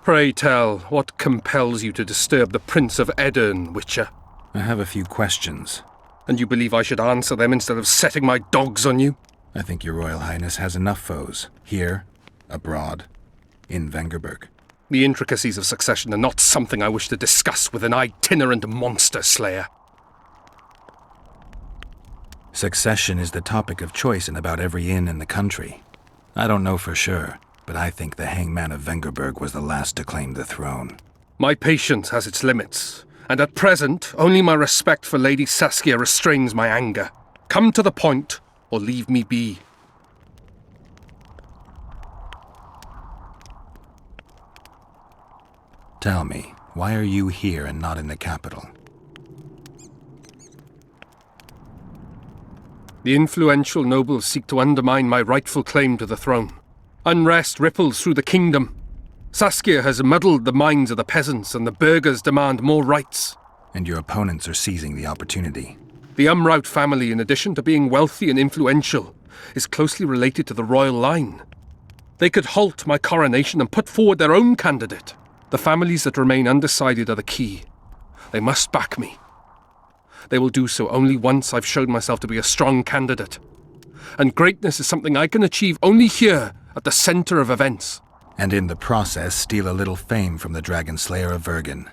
Pray tell, what compels you to disturb the Prince of Edirn, Witcher? I have a few questions. And you believe I should answer them instead of setting my dogs on you? I think your Royal Highness has enough foes. Here, abroad, in Vengerberg. The intricacies of succession are not something I wish to discuss with an itinerant monster slayer. Succession is the topic of choice in about every inn in the country. I don't know for sure, but I think the Hangman of Vengerberg was the last to claim the throne. My patience has its limits, and at present, only my respect for Lady Saskia restrains my anger. Come to the point, or leave me be. Tell me, why are you here and not in the capital? The influential nobles seek to undermine my rightful claim to the throne. Unrest ripples through the kingdom. Saskia has muddled the minds of the peasants, and the burghers demand more rights. And your opponents are seizing the opportunity. The Umraut family, in addition to being wealthy and influential, is closely related to the royal line. They could halt my coronation and put forward their own candidate. The families that remain undecided are the key. They must back me. They will do so only once I've shown myself to be a strong candidate. And greatness is something I can achieve only here, at the center of events. And in the process, steal a little fame from the Dragon Slayer of Vergen.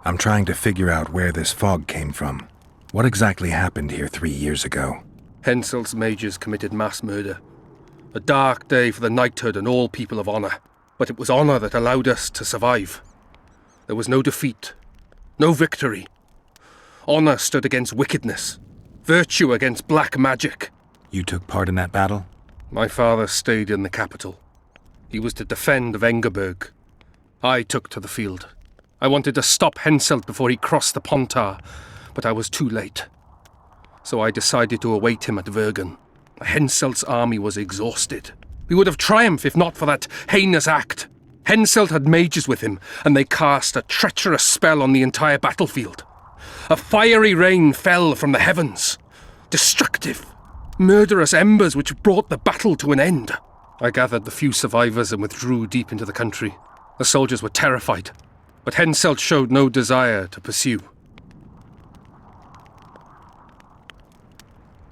I'm trying to figure out where this fog came from. What exactly happened here 3 years ago? Henselt's mages committed mass murder. A dark day for the knighthood and all people of honor. But it was honor that allowed us to survive. There was no defeat, no victory. Honor stood against wickedness, virtue against black magic. You took part in that battle? My father stayed in the capital. He was to defend Vengerberg. I took to the field. I wanted to stop Henselt before he crossed the Pontar, but I was too late. So I decided to await him at Vergen. Henselt's army was exhausted. We would have triumphed if not for that heinous act. Henselt had mages with him, and they cast a treacherous spell on the entire battlefield. A fiery rain fell from the heavens. Destructive, murderous embers which brought the battle to an end. I gathered the few survivors and withdrew deep into the country. The soldiers were terrified, but Henselt showed no desire to pursue.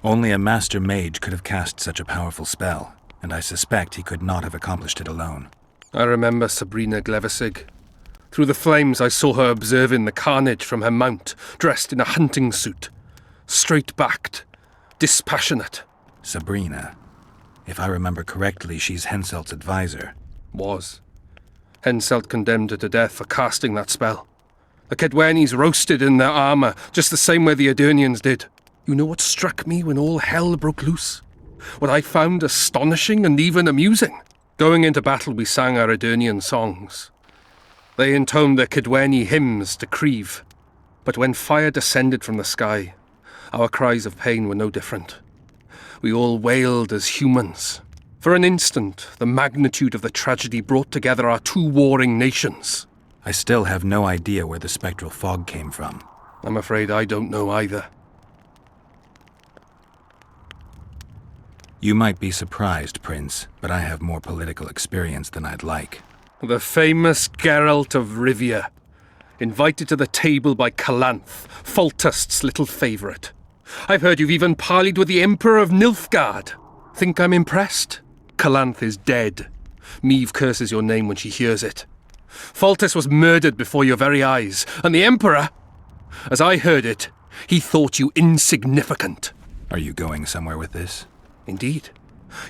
Only a master mage could have cast such a powerful spell, and I suspect he could not have accomplished it alone. I remember Sabrina Glevissig. Through the flames I saw her observing the carnage from her mount, dressed in a hunting suit. Straight-backed, dispassionate. Sabrina. If I remember correctly, she's Henselt's advisor. Was. Henselt condemned her to death for casting that spell. The Kedwenis roasted in their armor, just the same way the Edirnians did. You know what struck me when all hell broke loose? What I found astonishing and even amusing? Going into battle, we sang our Edirnian songs. They intoned their Kedweni hymns to Kriv. But when fire descended from the sky, our cries of pain were no different. We all wailed as humans. For an instant, the magnitude of the tragedy brought together our two warring nations. I still have no idea where the spectral fog came from. I'm afraid I don't know either. You might be surprised, Prince, but I have more political experience than I'd like. The famous Geralt of Rivia, invited to the table by Calanth, Foltest's little favourite. I've heard you've even parleyed with the Emperor of Nilfgaard. Think I'm impressed? Calanth is dead. Meve curses your name when she hears it. Foltest was murdered before your very eyes, and the Emperor, as I heard it, he thought you insignificant. Are you going somewhere with this? Indeed.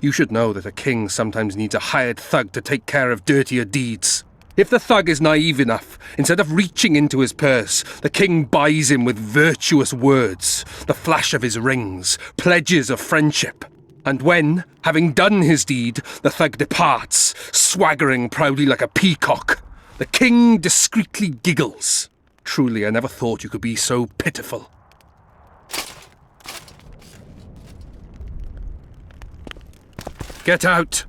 You should know that a king sometimes needs a hired thug to take care of dirtier deeds. If the thug is naive enough, instead of reaching into his purse, the king buys him with virtuous words, the flash of his rings, pledges of friendship. And when, having done his deed, the thug departs, swaggering proudly like a peacock, the king discreetly giggles. Truly, I never thought you could be so pitiful. Get out!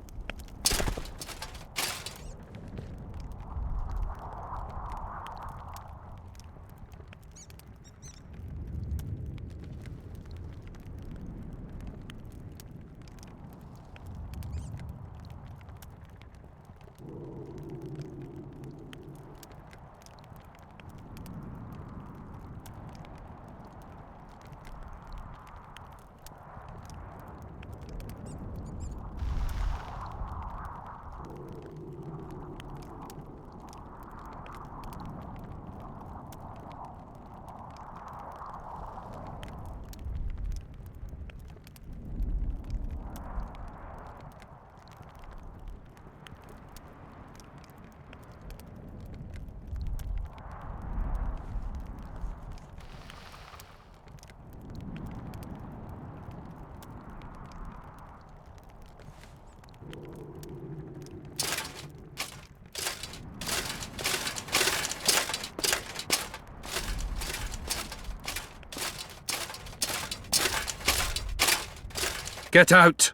Get out!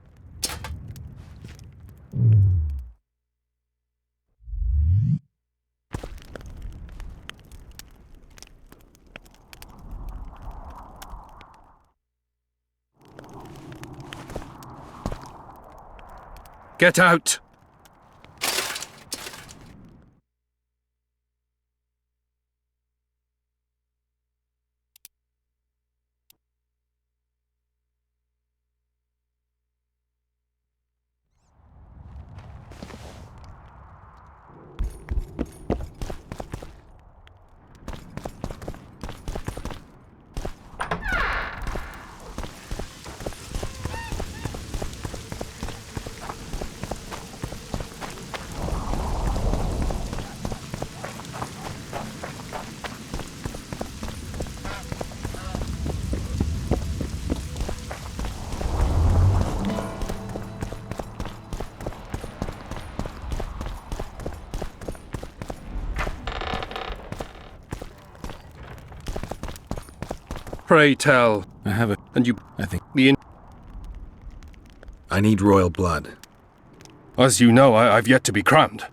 Get out! Pray tell. I have a... And you... I think... The I need royal blood. As you know, I've yet to be crowned.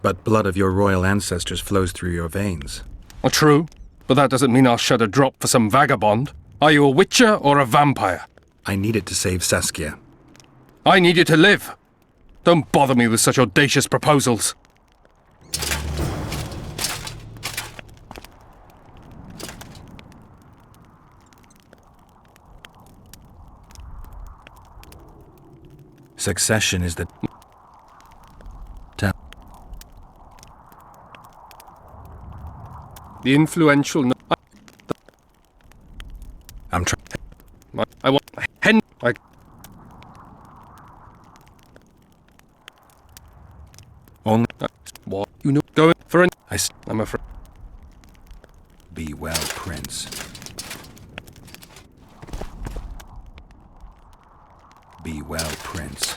But blood of your royal ancestors flows through your veins. True, but that doesn't mean I'll shed a drop for some vagabond. Are you a witcher or a vampire? I need it to save Saskia. I need you to live. Don't bother me with such audacious proposals. Succession is the... The influential... I'm trying... I want... I... Only... What? You know... Going for an... I'm afraid... Be well, Prince. Be well, Prince.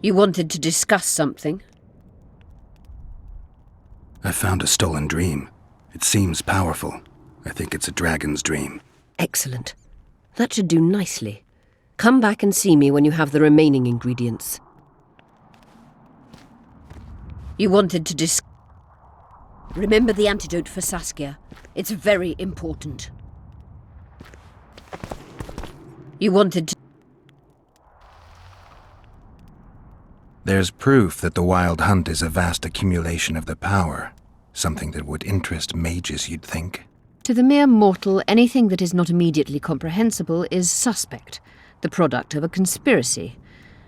You wanted to discuss something? I found a stolen dream. It seems powerful. I think it's a dragon's dream. Excellent. That should do nicely. Come back and see me when you have the remaining ingredients. You wanted to Remember the antidote for Saskia. It's very important. You wanted to... There's proof that the Wild Hunt is a vast accumulation of the power. Something that would interest mages, you'd think. To the mere mortal, anything that is not immediately comprehensible is suspect, the product of a conspiracy.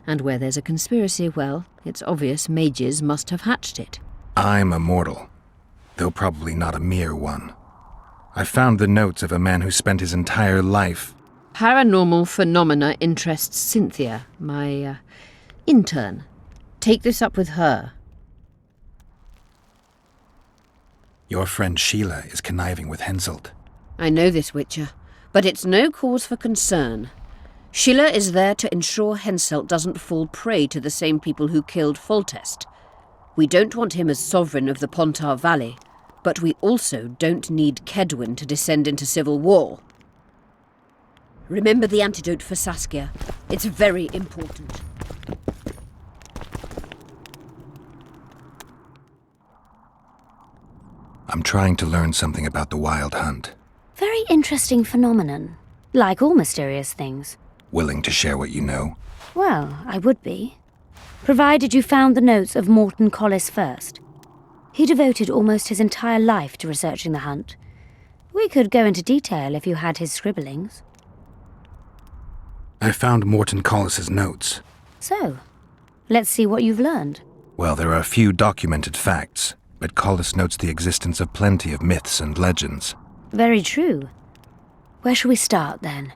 And where there's a conspiracy, well, it's obvious mages must have hatched it. I'm a mortal, though probably not a mere one. I found the notes of a man who spent his entire life... Paranormal phenomena interests Cynthia, my, intern. Take this up with her. Your friend Sheila is conniving with Henselt. I know this, Witcher, but it's no cause for concern. Sheila is there to ensure Henselt doesn't fall prey to the same people who killed Foltest. We don't want him as sovereign of the Pontar Valley, but we also don't need Kedwin to descend into civil war. Remember the antidote for Saskia. It's very important. I'm trying to learn something about the Wild Hunt. Very interesting phenomenon. Like all mysterious things. Willing to share what you know? Well, I would be. Provided you found the notes of Morton Collis first. He devoted almost his entire life to researching the hunt. We could go into detail if you had his scribblings. I found Morton Collis's notes. So, let's see what you've learned. Well, there are a few documented facts, but Collis notes the existence of plenty of myths and legends. Very true. Where shall we start, then?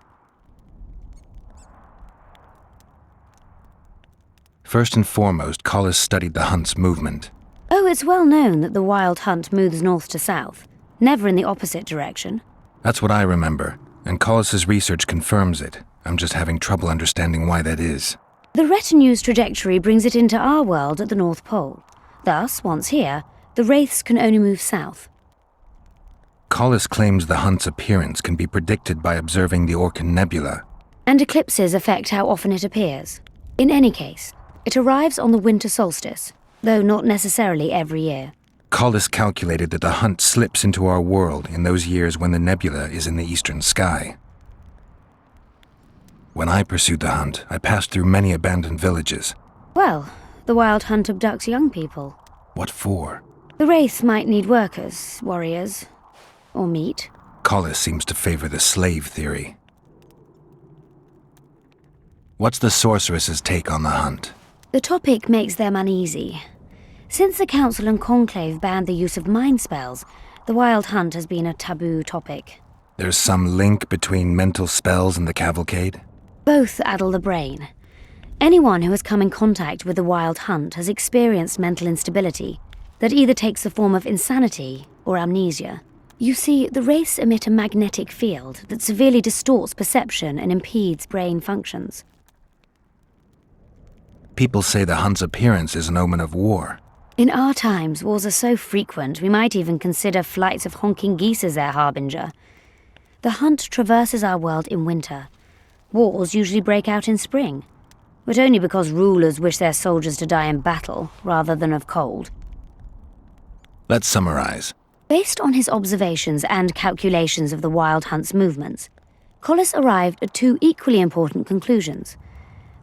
First and foremost, Collis studied the hunt's movement. Oh, it's well known that the Wild Hunt moves north to south, never in the opposite direction. That's what I remember, and Collis's research confirms it. I'm just having trouble understanding why that is. The retinue's trajectory brings it into our world at the North Pole. Thus, once here, the wraiths can only move south. Collis claims the hunt's appearance can be predicted by observing the Orcan Nebula. And eclipses affect how often it appears. In any case, it arrives on the winter solstice, though not necessarily every year. Collis calculated that the hunt slips into our world in those years when the nebula is in the eastern sky. When I pursued the hunt, I passed through many abandoned villages. Well, the Wild Hunt abducts young people. What for? The wraiths might need workers, warriors, or meat. Collis seems to favor the slave theory. What's the sorceress's take on the hunt? The topic makes them uneasy. Since the Council and Conclave banned the use of mind spells, the Wild Hunt has been a taboo topic. There's some link between mental spells and the cavalcade? Both addle the brain. Anyone who has come in contact with the Wild Hunt has experienced mental instability that either takes the form of insanity or amnesia. You see, the wraiths emit a magnetic field that severely distorts perception and impedes brain functions. People say the hunt's appearance is an omen of war. In our times, wars are so frequent we might even consider flights of honking geese as their harbinger. The hunt traverses our world in winter. Wars usually break out in spring, but only because rulers wish their soldiers to die in battle rather than of cold. Let's summarize. Based on his observations and calculations of the Wild Hunt's movements, Collis arrived at two equally important conclusions.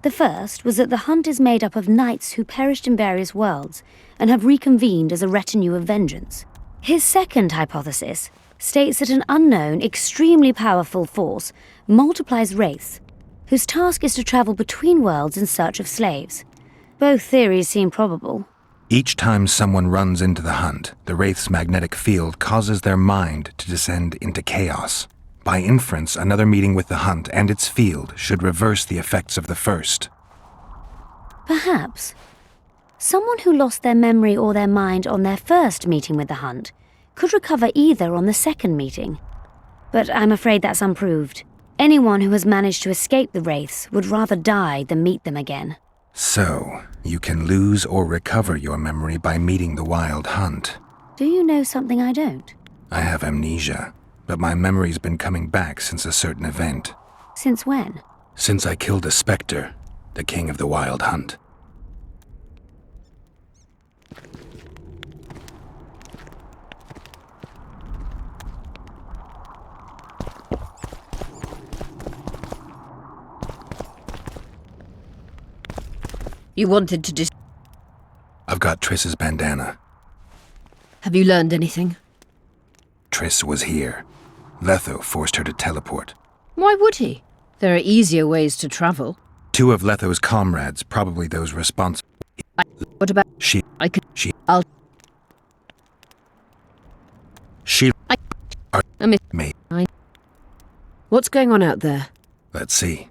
The first was that the hunt is made up of knights who perished in various worlds and have reconvened as a retinue of vengeance. His second hypothesis states that an unknown, extremely powerful force multiplies wraiths, whose task is to travel between worlds in search of slaves. Both theories seem probable. Each time someone runs into the hunt, the wraith's magnetic field causes their mind to descend into chaos. By inference, another meeting with the hunt and its field should reverse the effects of the first. Perhaps. Someone who lost their memory or their mind on their first meeting with the hunt could recover either on the second meeting. But I'm afraid that's unproved. Anyone who has managed to escape the wraiths would rather die than meet them again. So, you can lose or recover your memory by meeting the Wild Hunt. Do you know something I don't? I have amnesia, but my memory's been coming back since a certain event. Since when? Since I killed a Spectre, the king of the Wild Hunt. You wanted to I've got Triss's bandana. Have you learned anything? Triss was here. Letho forced her to teleport. Why would he? There are easier ways to travel. Two of Letho's comrades, probably those responsible. What about... She. I could... She. I'll... She. I miss... Me. What's going on out there? Let's see.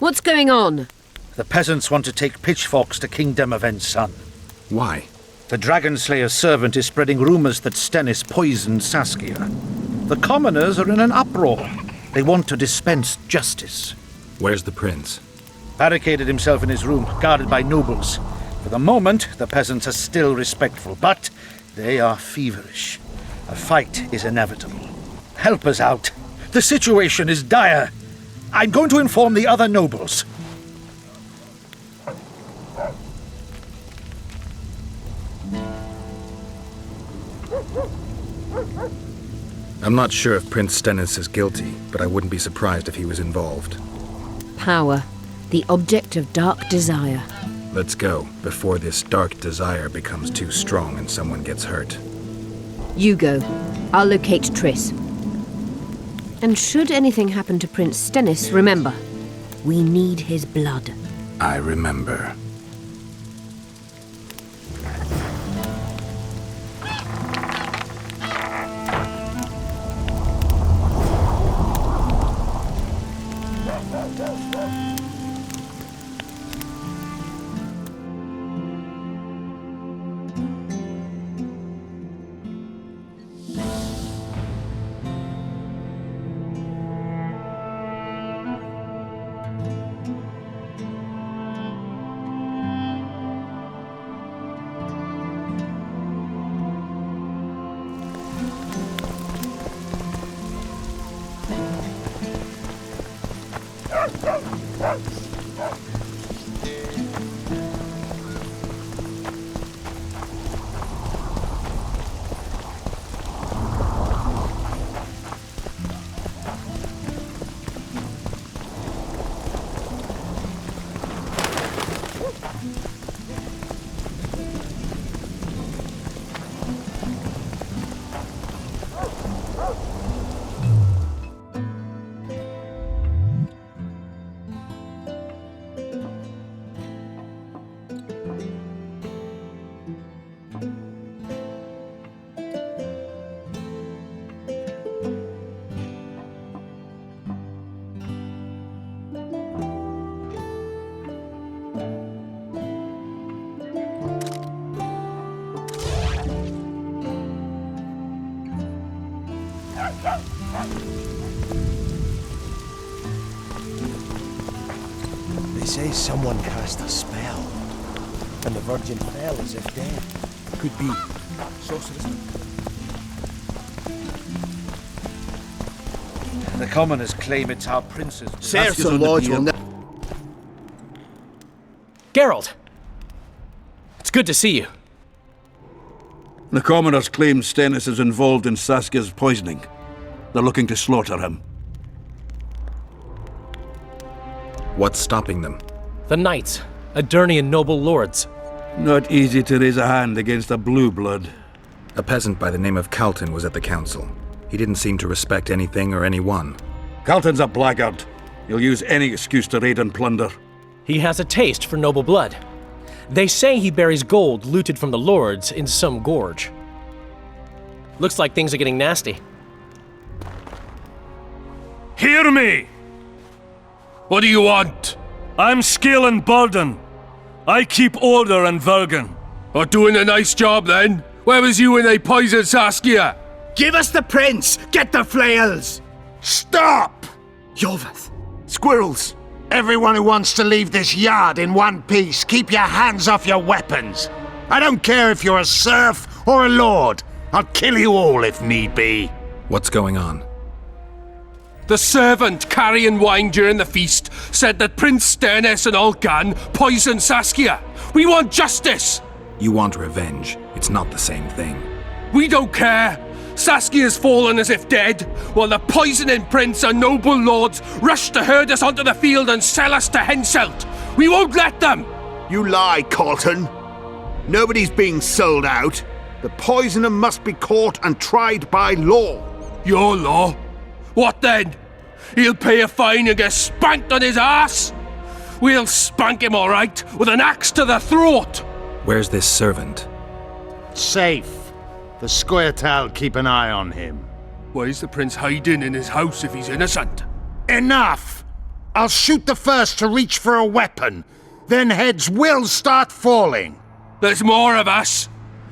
What's going on? The peasants want to take pitchforks to King Demoven's son. Why? The Dragonslayer's servant is spreading rumors that Stennis poisoned Saskia. The commoners are in an uproar. They want to dispense justice. Where's the prince? Barricaded himself in his room, guarded by nobles. For the moment, the peasants are still respectful, but they are feverish. A fight is inevitable. Help us out. The situation is dire. I'm going to inform the other nobles. I'm not sure if Prince Stennis is guilty, but I wouldn't be surprised if he was involved. Power. The object of dark desire. Let's go, before this dark desire becomes too strong and someone gets hurt. You go. I'll locate Triss. And should anything happen to Prince Stennis, remember, we need his blood. I remember. says someone cast a spell, and the Virgin fell as if dead. Could be sorceress. The commoners claim it's our prince's. Sirs and lords will never. Geralt! It's good to see you. The commoners claim Stennis is involved in Saskia's poisoning. They're looking to slaughter him. What's stopping them? The knights, Aedirnian noble lords. Not easy to raise a hand against a blue blood. A peasant by the name of Calton was at the council. He didn't seem to respect anything or anyone. Calton's a blackguard. He'll use any excuse to raid and plunder. He has a taste for noble blood. They say he buries gold looted from the lords in some gorge. Looks like things are getting nasty. Hear me! What do you want? I'm Scalen Baldon. I keep order in Vergen. Or doing a nice job then? Where was you when they poisoned Saskia? Give us the prince! Get the flails! Stop! Yoveth! Squirrels! Everyone who wants to leave this yard in one piece, keep your hands off your weapons. I don't care if you're a serf or a lord. I'll kill you all if need be. What's going on? The servant carrying wine during the feast said that Prince Stennis and Olgan poisoned Saskia. We want justice! You want revenge. It's not the same thing. We don't care. Saskia's fallen as if dead, while the poisoning prince and noble lords rush to herd us onto the field and sell us to Henselt. We won't let them! You lie, Colton. Nobody's being sold out. The poisoner must be caught and tried by law. Your law? What then? He'll pay a fine and get spanked on his ass? We'll spank him all right, with an axe to the throat! Where's this servant? Safe. The Squirtal keep an eye on him. Why is the prince hiding in his house if he's innocent? Enough! I'll shoot the first to reach for a weapon. Then heads will start falling. There's more of us.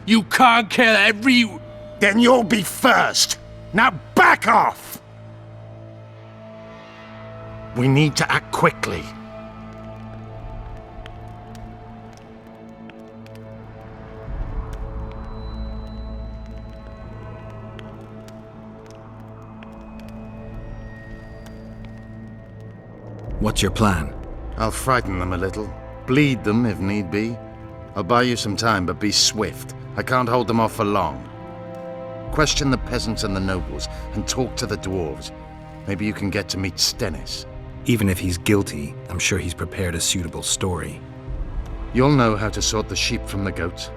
You can't kill every... Then you'll be first. Now back off! We need to act quickly. What's your plan? I'll frighten them a little. Bleed them if need be. I'll buy you some time, but be swift. I can't hold them off for long. Question the peasants and the nobles, and talk to the dwarves. Maybe you can get to meet Stennis. Even if he's guilty, I'm sure he's prepared a suitable story. You'll know how to sort the sheep from the goats.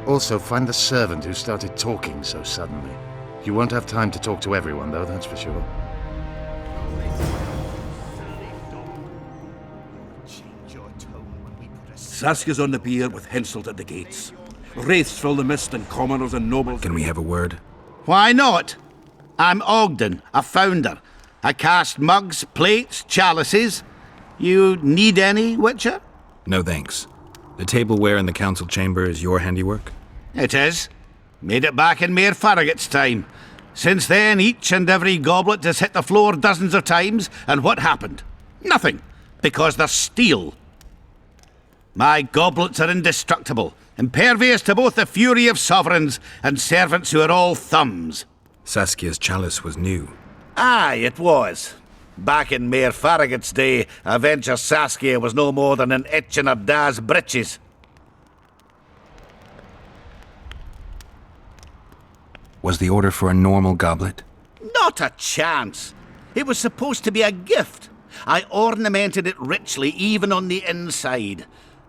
Also, find the servant who started talking so suddenly. You won't have time to talk to everyone, though, that's for sure. Saskia's on the pier with Henselt at the gates. Wraiths fill the mist and commoners and nobles. Can we have a word? Why not? I'm Ogden, a founder. I cast mugs, plates, chalices. You need any, Witcher? No thanks. The tableware in the council chamber is your handiwork? It is. Made it back in Mayor Farragut's time. Since then, each and every goblet has hit the floor dozens of times, and what happened? Nothing, because they're steel. My goblets are indestructible, impervious to both the fury of sovereigns and servants who are all thumbs. Saskia's chalice was new. Aye, it was. Back in Mayor Farragut's day, a venture Saskia was no more than an itch in her da's breeches. Was the order for a normal goblet? Not a chance. It was supposed to be a gift. I ornamented it richly, even on the inside.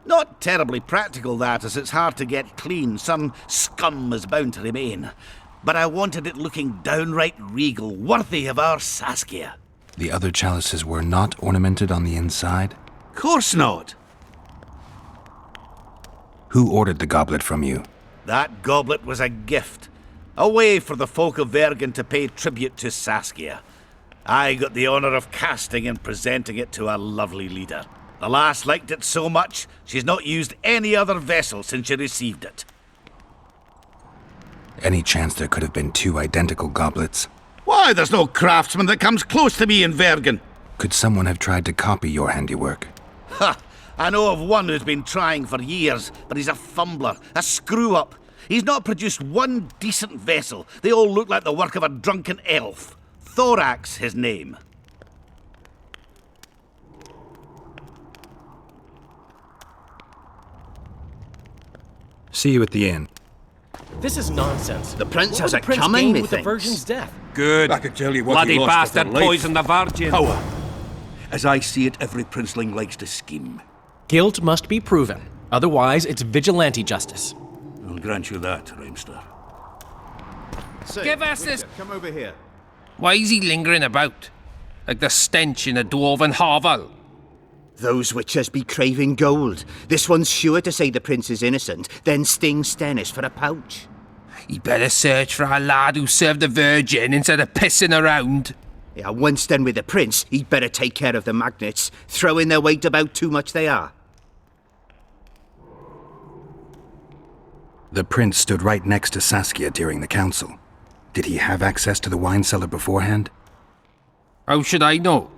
Not terribly practical, that, as it's hard to get clean. Some scum is bound to remain. But I wanted it looking downright regal, worthy of our Saskia. The other chalices were not ornamented on the inside? Course not. Who ordered the goblet from you? That goblet was a gift. A way for the folk of Vergen to pay tribute to Saskia. I got the honour of casting and presenting it to our lovely leader. The lass liked it so much, she's not used any other vessel since she received it. Any chance there could have been two identical goblets? Why, there's no craftsman that comes close to me in Vergen. Could someone have tried to copy your handiwork? Ha! I know of one who's been trying for years, but he's a fumbler, a screw-up. He's not produced one decent vessel. They all look like the work of a drunken elf. Thorax, his name. See you at the inn. This is nonsense. The prince What has would it the prince coming, gain with the methinks. virgin's death? Good. I could tell you what Bloody he lost bastard with their life. poisoned the virgin. Power. As I see it, every princeling likes to scheme. Guilt must be proven. Otherwise, it's vigilante justice. I'll grant you that, Reimster. Give us this. Come over here. Why is he lingering about? Like the stench in a dwarven hovel? Those witches be craving gold. This one's sure to say the prince is innocent, then sting Stennis for a pouch. He better search for a lad who served the Virgin instead of pissing around. Yeah, once done with the prince, he'd better take care of the magnets. Throwing their weight about too much they are. The prince stood right next to Saskia during the council. Did he have access to the wine cellar beforehand? How should I know?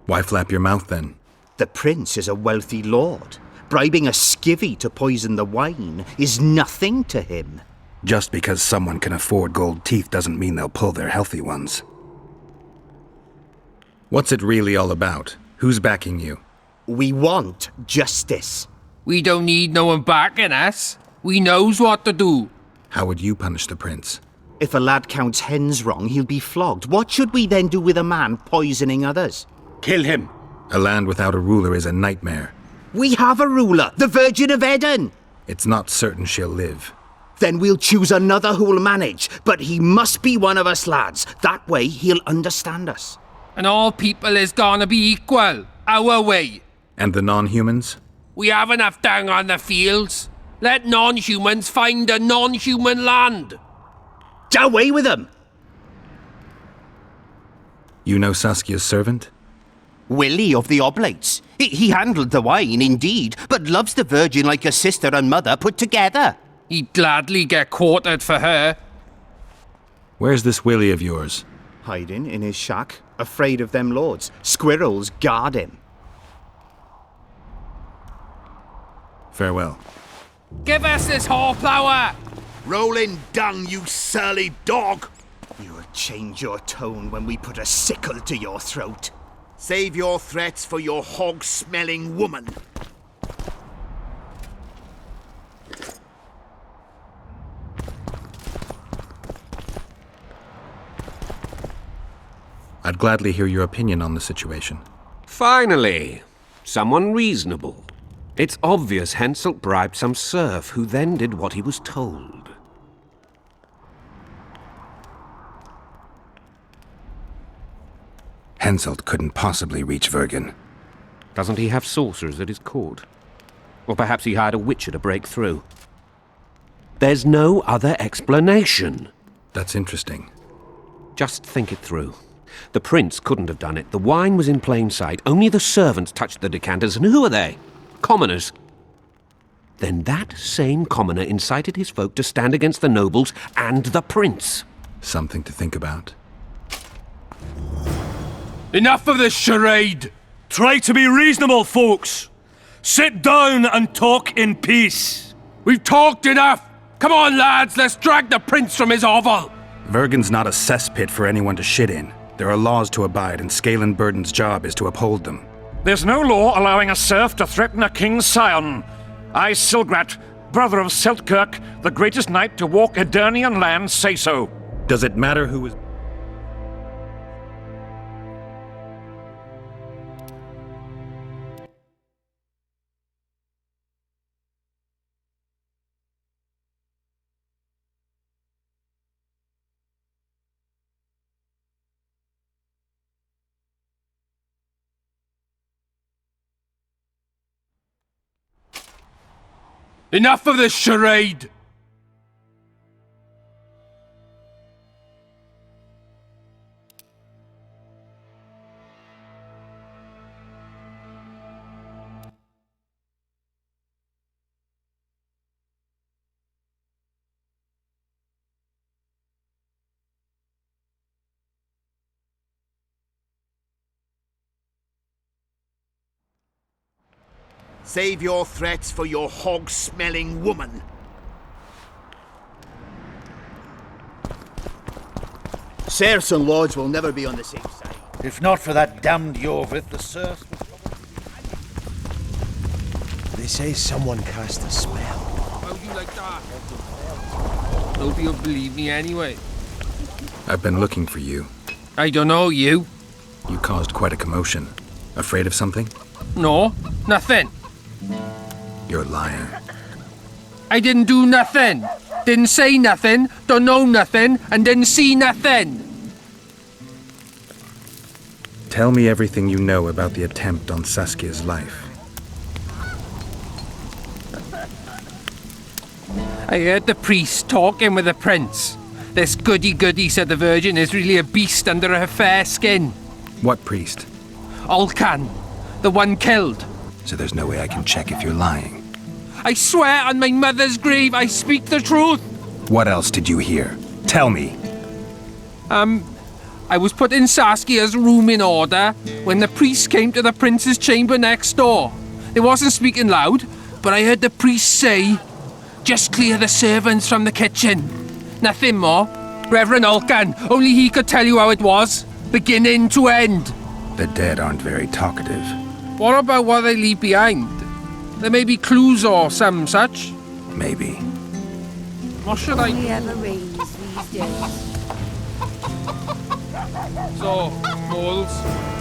Why flap your mouth then? The prince is a wealthy lord. Bribing a skivvy to poison the wine is nothing to him. Just because someone can afford gold teeth doesn't mean they'll pull their healthy ones. What's it really all about? Who's backing you? We want justice. We don't need no one backing us. We knows what to do. How would you punish the prince? If a lad counts hens wrong, he'll be flogged. What should we then do with a man poisoning others? Kill him. A land without a ruler is a nightmare. We have a ruler, the Virgin of Eden. It's not certain she'll live. Then we'll choose another who'll manage, but he must be one of us lads. That way he'll understand us. And all people is gonna be equal. Our way. And the non-humans? We have enough dung on the fields. Let non-humans find a non-human land. Away with them! You know Saskia's servant? Willie of the Oblates. He handled the wine, indeed, but loves the Virgin like a sister and mother put together. He'd gladly get quartered for her. Where's this Willie of yours? Hiding in his shack, afraid of them lords. Squirrels guard him. Farewell. Give us this horsepower! Rolling dung, you surly dog! You'll change your tone when we put a sickle to your throat. Save your threats for your hog-smelling woman. I'd gladly hear your opinion on the situation. Finally, someone reasonable. It's obvious Henselt bribed some serf who then did what he was told. Henselt couldn't possibly reach Vergen. Doesn't he have sorcerers at his court? Or perhaps he hired a witcher to break through. There's no other explanation. That's interesting. Just think it through. The prince couldn't have done it. The wine was in plain sight. Only the servants touched the decanters, and who are they? Commoners. Then that same commoner incited his folk to stand against the nobles and the prince. Something to think about. Enough of this charade! Try to be reasonable, folks. Sit down and talk in peace. We've talked enough! Come on, lads, let's drag the prince from his hovel! Vergen's not a cesspit for anyone to shit in. There are laws to abide, and Scalen Burden's job is to uphold them. There's no law allowing a serf to threaten a king's scion. I, Silgrat, brother of Seltkirk, the greatest knight to walk Edirnian land, say so. Does it matter who is... Enough of this charade! Save your threats for your hog-smelling woman. Serfs and lords will never be on the same side. If not for that damned Jorvith, the serfs would... They say someone cast a spell. How do you like that? Nobody will believe me anyway. I've been looking for you. I don't know, you. You caused quite a commotion. Afraid of something? No, nothing. You're lying. I didn't do nothing. Didn't say nothing, don't know nothing, and didn't see nothing. Tell me everything you know about the attempt on Saskia's life. I heard the priest talking with the prince. This goody-goody said the Virgin is really a beast under her fair skin. What priest? Olcan, the one killed. So there's no way I can check if you're lying. I swear on my mother's grave I speak the truth. What else did you hear? Tell me. I was putting Saskia's room in order when the priest came to the prince's chamber next door. They wasn't speaking loud, but I heard the priest say, "Just clear the servants from the kitchen." Nothing more. Reverend Olcan, only he could tell you how it was, beginning to end. The dead aren't very talkative. What about what they leave behind? There may be clues or some such. Maybe. What should I Only ever rains these days. So, Moles,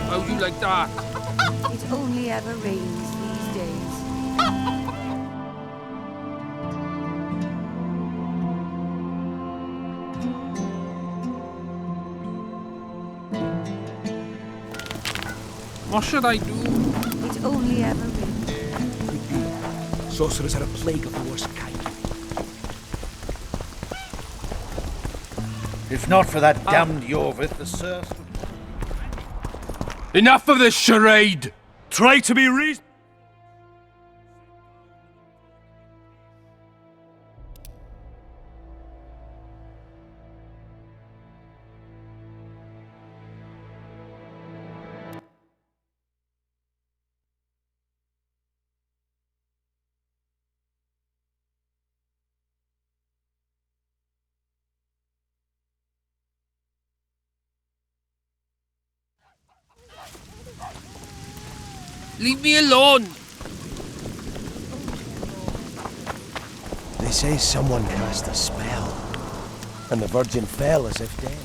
how do you like that? It only ever rains these days. What should I do? It only ever rains. Could be. Sorcerers are a plague of the worst kind. If not for that damned Jorvith, the serfs would... Enough of this charade! Try to be reasonable. Leave me alone! They say someone cast a spell, and the Virgin fell as if dead.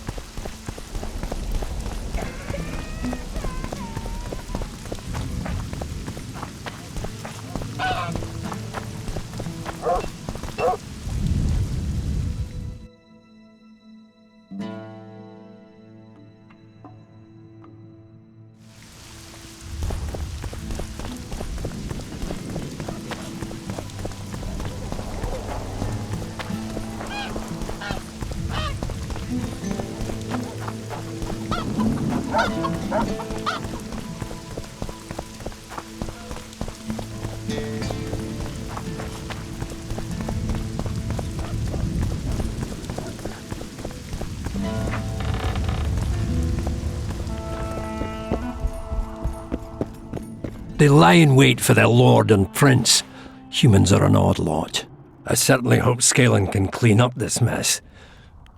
They lie in wait for their lord and prince. Humans are an odd lot. I certainly hope Scalen can clean up this mess.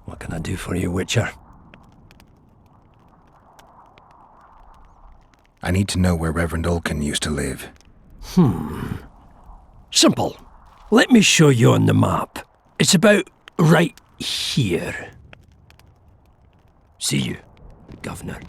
What can I do for you, Witcher? I need to know where Reverend Olcan used to live. Simple. Let me show you on the map. It's about right here. See you, Governor.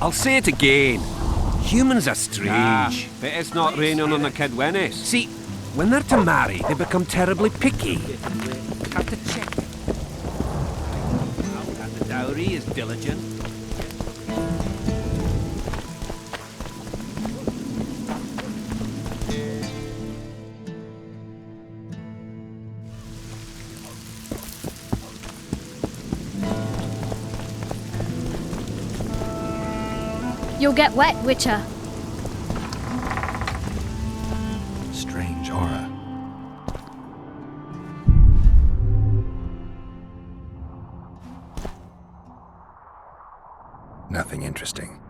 I'll say it again. Humans are strange. But it's not raining on the Kidwennis. See, When they're to marry, they become terribly picky. Have to check. And the dowry is diligent. You'll get wet, Witcher. Strange aura. Nothing interesting.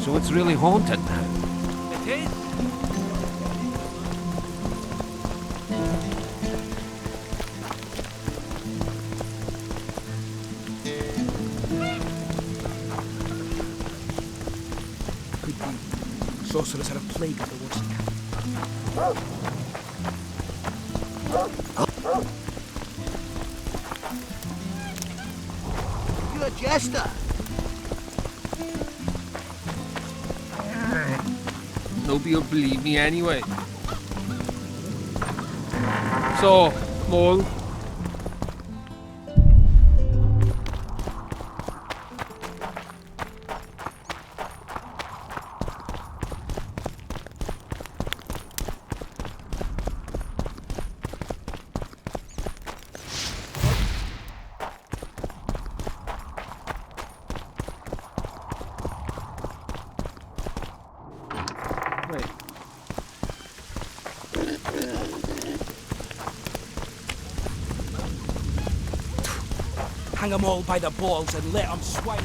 So it's really haunted now. It is. Could be sorcerers had a plague of the woods. You're a jester. Nobody'll believe me anyway. So, Mole, hang 'em all by the balls and let 'em swing.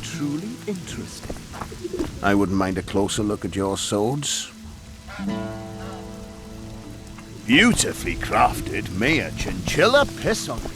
Truly interesting. I wouldn't mind a closer look at your swords. Beautifully crafted. May a chinchilla piss on me.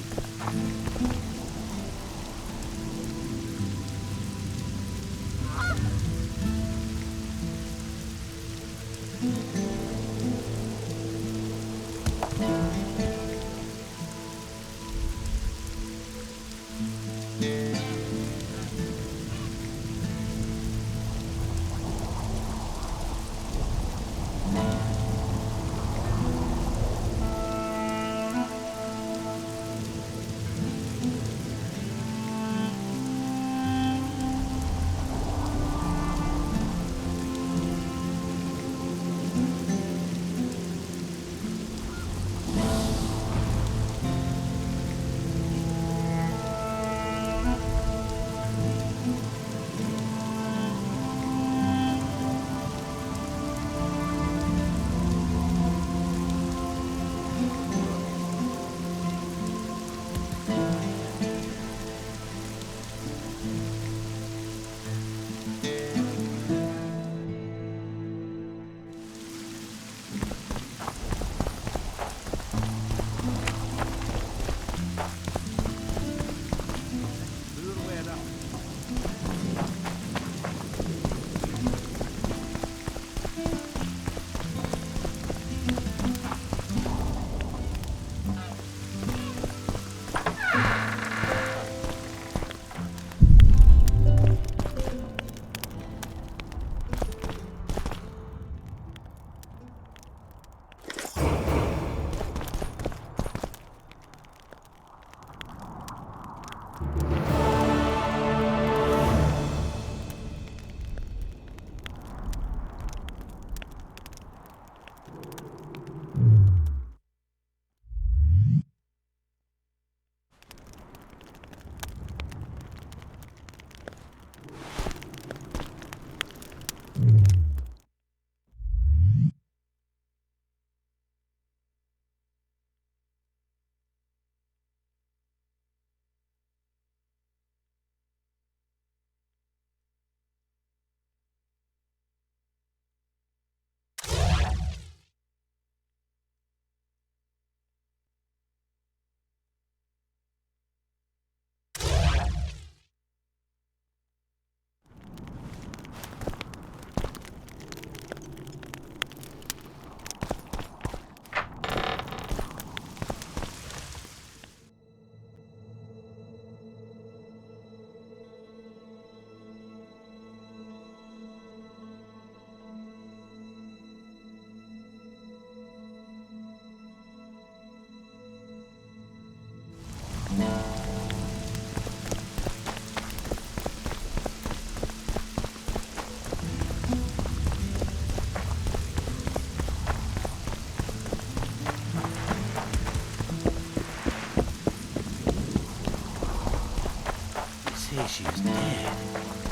She is dead.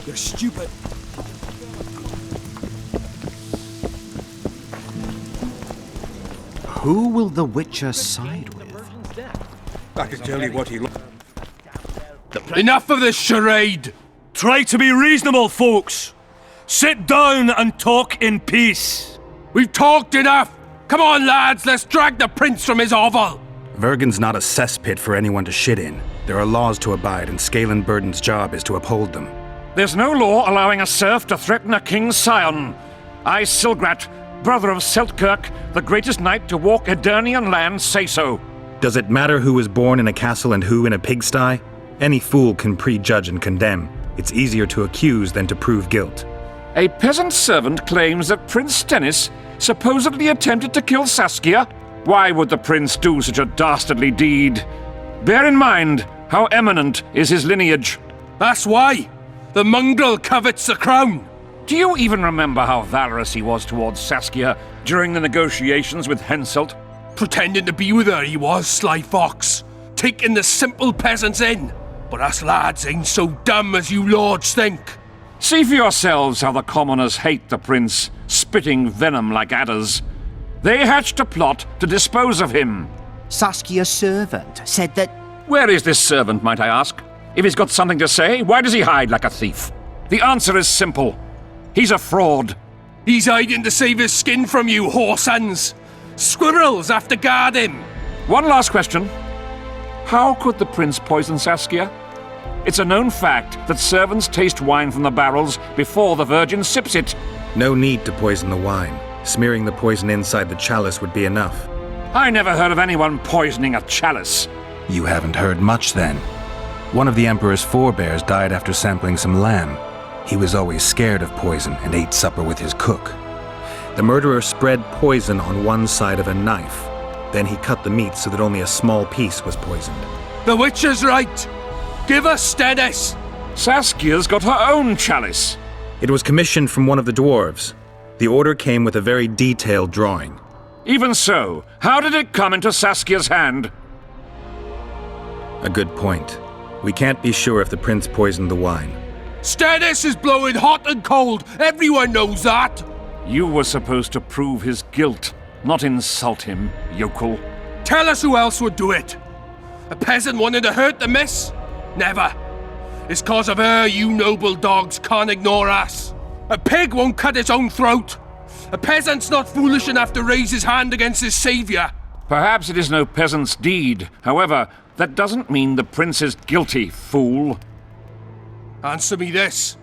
You're stupid. Who will the Witcher side with? I can tell you what he looked. Enough of this charade! Try to be reasonable, folks. Sit down and talk in peace. We've talked enough! Come on, lads, let's drag the prince from his hovel! Vergen's not a cesspit for anyone to shit in. There are laws to abide, and Scalen Burden's job is to uphold them. There's no law allowing a serf to threaten a king's scion. I, Silgrat, brother of Seltkirk, the greatest knight to walk Edirnian land, say so. Does it matter who was born in a castle and who in a pigsty? Any fool can prejudge and condemn. It's easier to accuse than to prove guilt. A peasant servant claims that Prince Stennis supposedly attempted to kill Saskia. Why would the prince do such a dastardly deed? Bear in mind how eminent is his lineage. That's why! The mongrel covets the crown! Do you even remember how valorous he was towards Saskia during the negotiations with Henselt? Pretending to be with her he was, sly fox. Taking the simple peasants in. But us lads ain't so dumb as you lords think. See for yourselves how the commoners hate the prince, spitting venom like adders. They hatched a plot to dispose of him. Saskia's servant said that... Where is this servant, might I ask? If he's got something to say, why does he hide like a thief? The answer is simple. He's a fraud. He's hiding to save his skin from you, whoresons. Squirrels have to guard him. One last question. How could the prince poison Saskia? It's a known fact that servants taste wine from the barrels before the virgin sips it. No need to poison the wine. Smearing the poison inside the chalice would be enough. I never heard of anyone poisoning a chalice. You haven't heard much then. One of the Emperor's forebears died after sampling some lamb. He was always scared of poison and ate supper with his cook. The murderer spread poison on one side of a knife. Then he cut the meat so that only a small piece was poisoned. The Witcher's right! Give us Stennis! Saskia's got her own chalice. It was commissioned from one of the dwarves. The order came with a very detailed drawing. Even so, how did it come into Saskia's hand? A good point. We can't be sure if the prince poisoned the wine. Stennis is blowing hot and cold! Everyone knows that! You were supposed to prove his guilt, not insult him, yokel. Tell us who else would do it! A peasant wanting to hurt the miss? Never. It's cause of her you noble dogs can't ignore us. A pig won't cut its own throat. A peasant's not foolish enough to raise his hand against his savior. Perhaps it is no peasant's deed. However, that doesn't mean the prince is guilty, fool. Answer me this.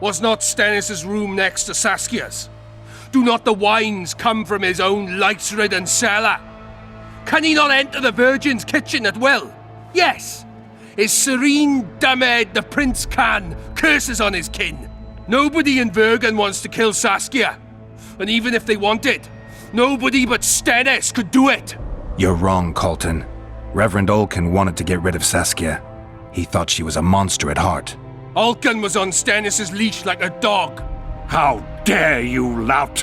Was not Stennis' room next to Saskia's? Do not the wines come from his own lice-ridden cellar? Can he not enter the Virgin's kitchen at will? Yes. His serene dumbhead the prince can, curses on his kin. Nobody in Vergen wants to kill Saskia. And even if they wanted, nobody but Stennis could do it. You're wrong, Colton. Reverend Olkin wanted to get rid of Saskia. He thought she was a monster at heart. Olkin was on Stennis' leash like a dog. How dare you, lout!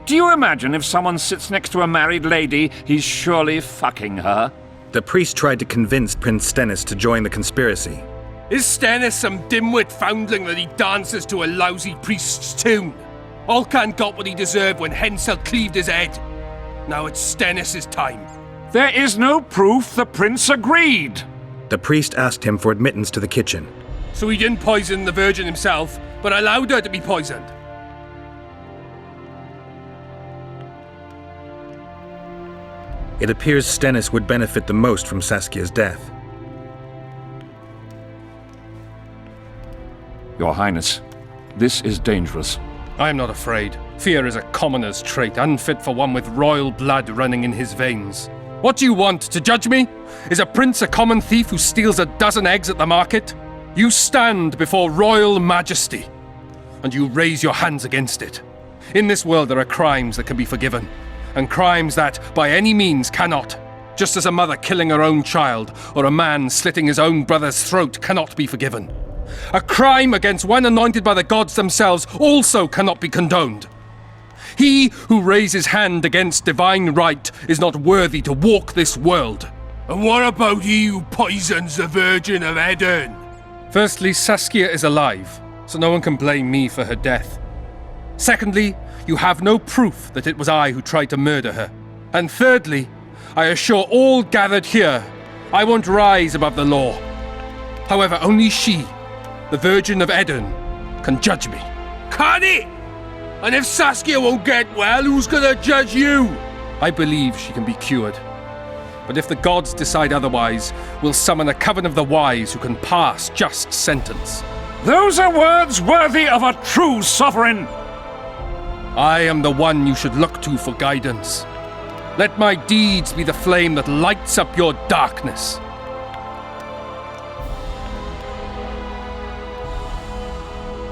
Do you imagine if someone sits next to a married lady, he's surely fucking her? The priest tried to convince Prince Stennis to join the conspiracy. Is Stennis some dimwit foundling that he dances to a lousy priest's tune? Olcan got what he deserved when Henselt cleaved his head. Now it's Stennis' time. There is no proof the prince agreed. The priest asked him for admittance to the kitchen. So he didn't poison the Virgin himself, but allowed her to be poisoned. It appears Stennis would benefit the most from Saskia's death. Your Highness, this is dangerous. I am not afraid. Fear is a commoner's trait, unfit for one with royal blood running in his veins. What do you want, to judge me? Is a prince a common thief who steals a dozen eggs at the market? You stand before royal majesty, and you raise your hands against it. In this world there are crimes that can be forgiven, and crimes that, by any means, cannot. Just as a mother killing her own child, or a man slitting his own brother's throat cannot be forgiven. A crime against one anointed by the gods themselves also cannot be condoned. He who raises hand against divine right is not worthy to walk this world. And what about he who poisons the Virgin of Edirn? Firstly, Saskia is alive, so no one can blame me for her death. Secondly, you have no proof that it was I who tried to murder her. And thirdly, I assure all gathered here, I won't rise above the law. However, only she, the Virgin of Edern, can judge me. Can it? And if Saskia won't get well, who's gonna judge you? I believe she can be cured. But if the gods decide otherwise, we'll summon a coven of the wise who can pass just sentence. Those are words worthy of a true sovereign. I am the one you should look to for guidance. Let my deeds be the flame that lights up your darkness.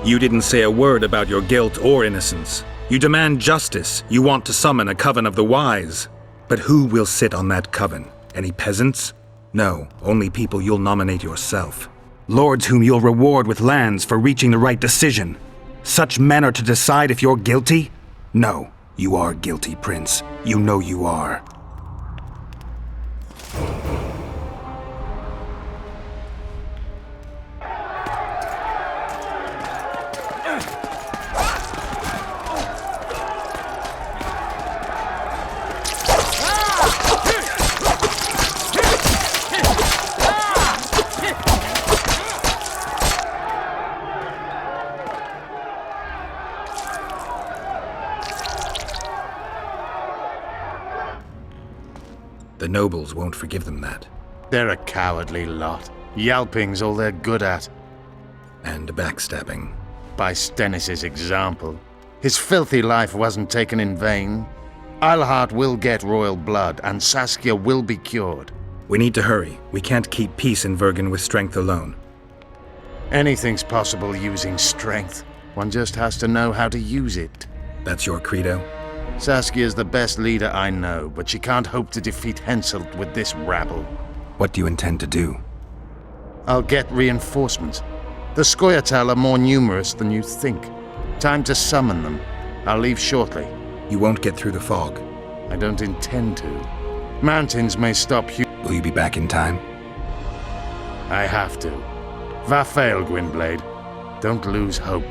You didn't say a word about your guilt or innocence. You demand justice. You want to summon a coven of the wise. But who will sit on that coven? Any peasants? No, only people you'll nominate yourself. Lords whom you'll reward with lands for reaching the right decision. Such men are to decide if you're guilty? No, you are guilty, Prince. You know you are. The nobles won't forgive them that. They're a cowardly lot. Yelping's all they're good at. And backstabbing. By Stennis' example. His filthy life wasn't taken in vain. Eilhart will get royal blood, and Saskia will be cured. We need to hurry. We can't keep peace in Vergen with strength alone. Anything's possible using strength. One just has to know how to use it. That's your credo? Saskia's the best leader I know, but she can't hope to defeat Henselt with this rabble. What do you intend to do? I'll get reinforcements. The Scoia'tael are more numerous than you think. Time to summon them. I'll leave shortly. You won't get through the fog. I don't intend to. Mountains may stop you. Will you be back in time? I have to. Vafail, Gwynblade. Don't lose hope.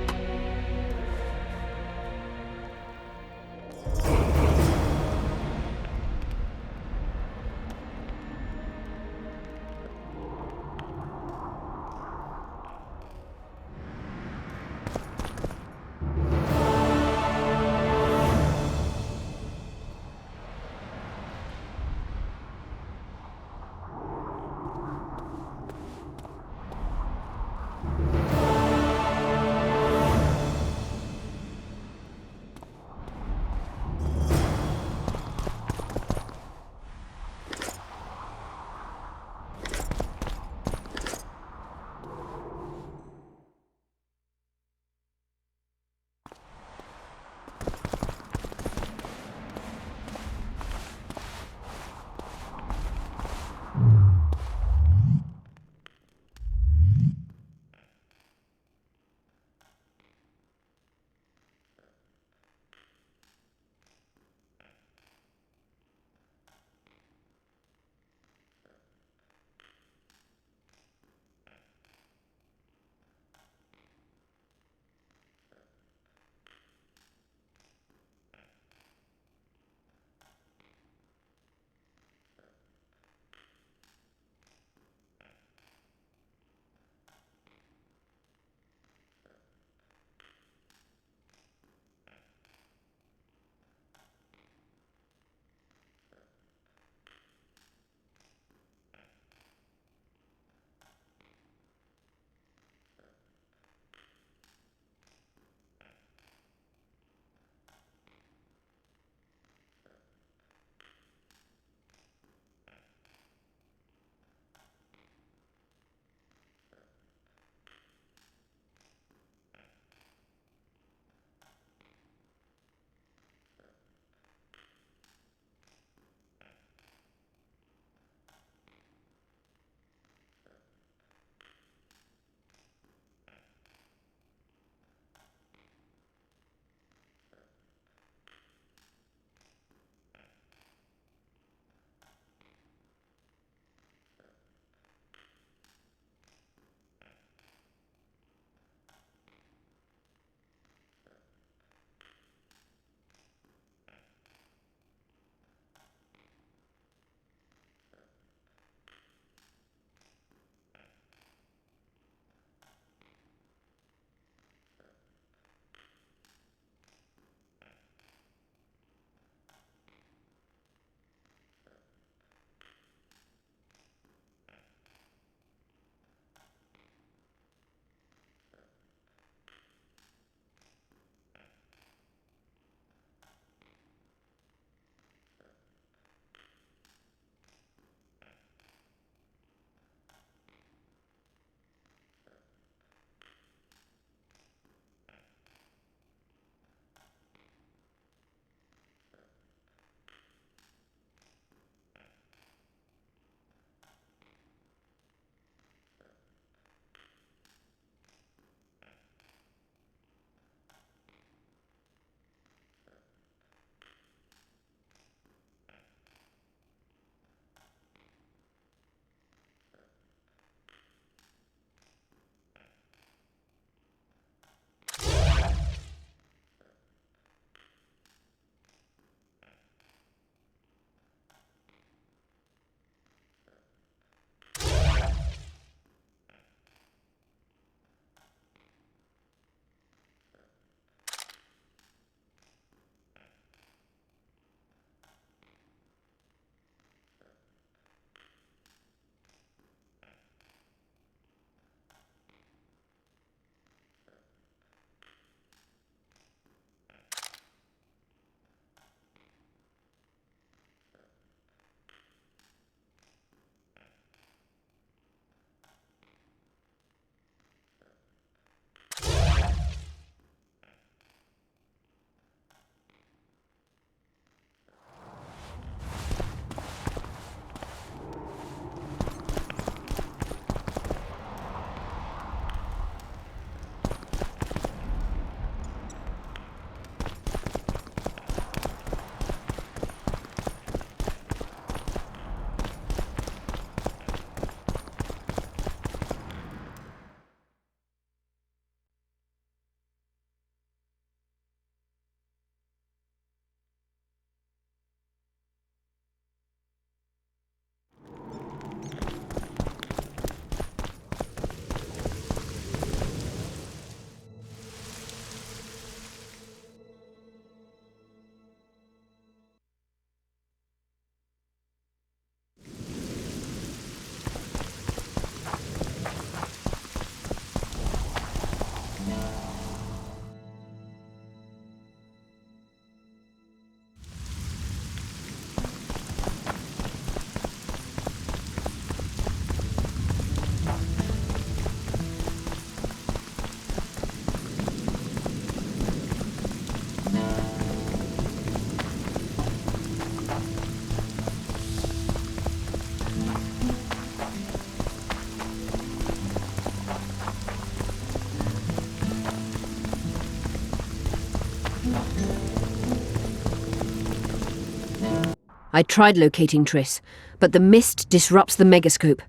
I tried locating Triss, but the mist disrupts the megascope.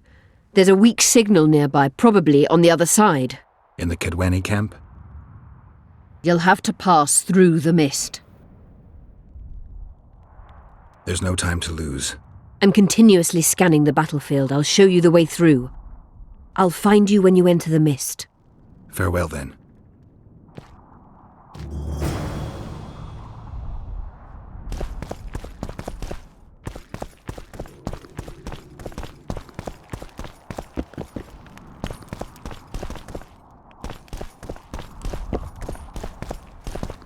There's a weak signal nearby, probably on the other side. In the Kedweni camp? You'll have to pass through the mist. There's no time to lose. I'm continuously scanning the battlefield. I'll show you the way through. I'll find you when you enter the mist. Farewell, then.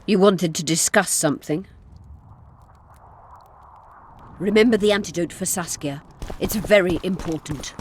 You wanted to discuss something? Remember the antidote for Saskia. It's very important.